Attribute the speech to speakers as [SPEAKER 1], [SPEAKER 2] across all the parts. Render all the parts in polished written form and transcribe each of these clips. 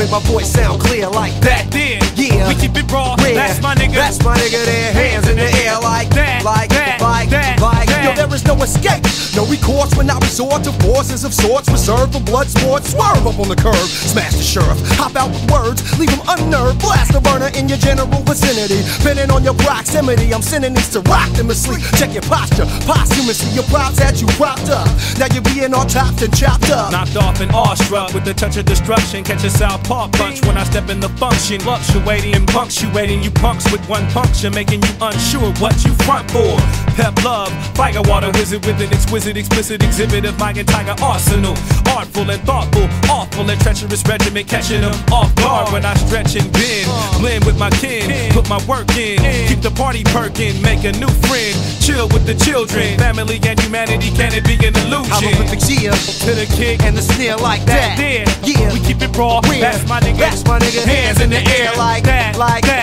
[SPEAKER 1] make my voice sound clear like that. Yeah,
[SPEAKER 2] we keep it raw. That's my nigga.
[SPEAKER 1] That's my nigga there. Hands in the air like that. Like that. Yo, there is no escape. No recourse when I resort to forces of sorts reserved for blood sports. Swerve up on the curb, smash the sheriff, hop out with words, leave him unnerved. Blast a burner in your general vicinity. Bending on your proximity, I'm sending these to rock them asleep. Check your posture, posthumously, your props had you propped up. Now you're being autopsied and chopped up.
[SPEAKER 2] Knocked off and awestruck with the touch of destruction. Catch a southpaw punch when I step in the function. Fluctuating and punctuating you punks with one puncture, making you unsure what you front for. Pep love, fire water wizard with an exquisite, explicit exhibit of my entire arsenal. Artful and thoughtful, awful and treacherous regiment, catching them off guard when I stretch and bend. Blend with my kin, put my work in, keep the party perking, make a new friend, chill with the children. Family and humanity, can it be an illusion?
[SPEAKER 1] Hieroglyphics, yeah,
[SPEAKER 2] to the kick
[SPEAKER 1] and the snare like that.
[SPEAKER 2] Yeah, we keep it raw. That's my nigga.
[SPEAKER 1] That's my nigga.
[SPEAKER 2] Hands in the air
[SPEAKER 1] like that.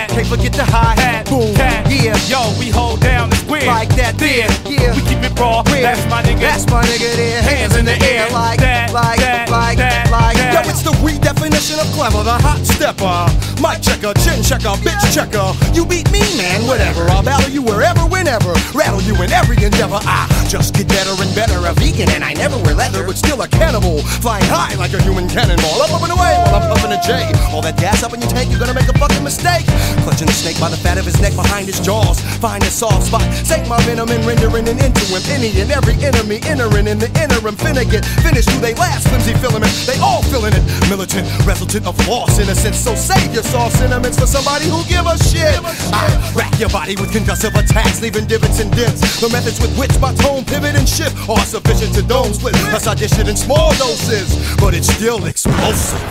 [SPEAKER 1] Can't forget the hi-hat. Boom. Yeah.
[SPEAKER 2] Yo, we hold down the square
[SPEAKER 1] like that. Yeah.
[SPEAKER 2] We keep it raw. That's my nigga.
[SPEAKER 1] That's my nigga there.
[SPEAKER 2] Hands in the air
[SPEAKER 1] like that. Yo, it's the redefinition of clever, the hot stepper. Mic checker, chin checker, bitch checker. You beat me, man, whatever. I'll battle you wherever, whenever. Rattle you in every endeavor. I just get better and better. A vegan and I never wear leather, but still a cannibal. Flying high like a human cannonball. I'm up and away while I'm puffing a J. All that gas up in your tank, you're gonna make a fucking mistake. Clutching the snake by the fat of his neck behind his jaws. Find a soft spot, sink my venom and rendering an into him. Any and every enemy entering in the interim. Finna get finished through they last flimsy filament. They all feeling it. Militant, resultant of false innocence. So save your soft sentiments for somebody who give a shit. I rack your body with concussive attacks, leaving divots and dents. The methods with which my tone pivot and shift are sufficient to dome split. Plus I dish it in small doses, but it's still explosive.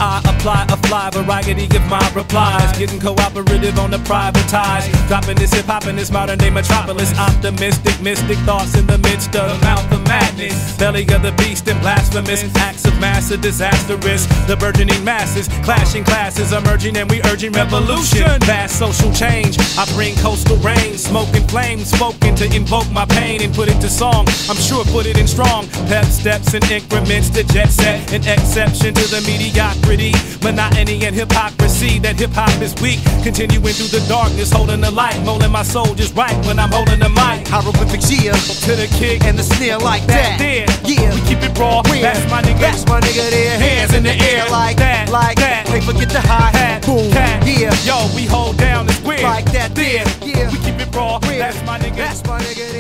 [SPEAKER 2] I apply a fly variety of my replies, getting cooperative on the privatized, dropping this hip-hop in this modern day metropolis. Optimistic, mystic thoughts in the midst of the mouth of madness, belly of the beast and blasphemous acts of mass are disastrous. The burgeoning masses, clashing classes emerging and we urging revolution. Vast social change, I bring coastal rain, smoke and flames spoken to invoke my pain and put it to song. I'm sure put it in strong pep steps and increments to jet set, an exception to the mediocrity, monotony and hypocrisy. That hip-hop is weak, continuing through the darkness, holding the light, molding my soul just right when I'm holding the mic.
[SPEAKER 1] Hieroglyphics, yeah,
[SPEAKER 2] to the kick
[SPEAKER 1] and the snare like that.
[SPEAKER 2] Yeah, we keep it raw. That's my nigga.
[SPEAKER 1] That's my nigga there.
[SPEAKER 2] Hands in the air
[SPEAKER 1] like that. Can't forget the hi-hat. Boom. Yeah.
[SPEAKER 2] Yo, we hold down the square
[SPEAKER 1] like that.
[SPEAKER 2] Yeah, we keep it raw. That's my nigga.
[SPEAKER 1] That's my nigga there.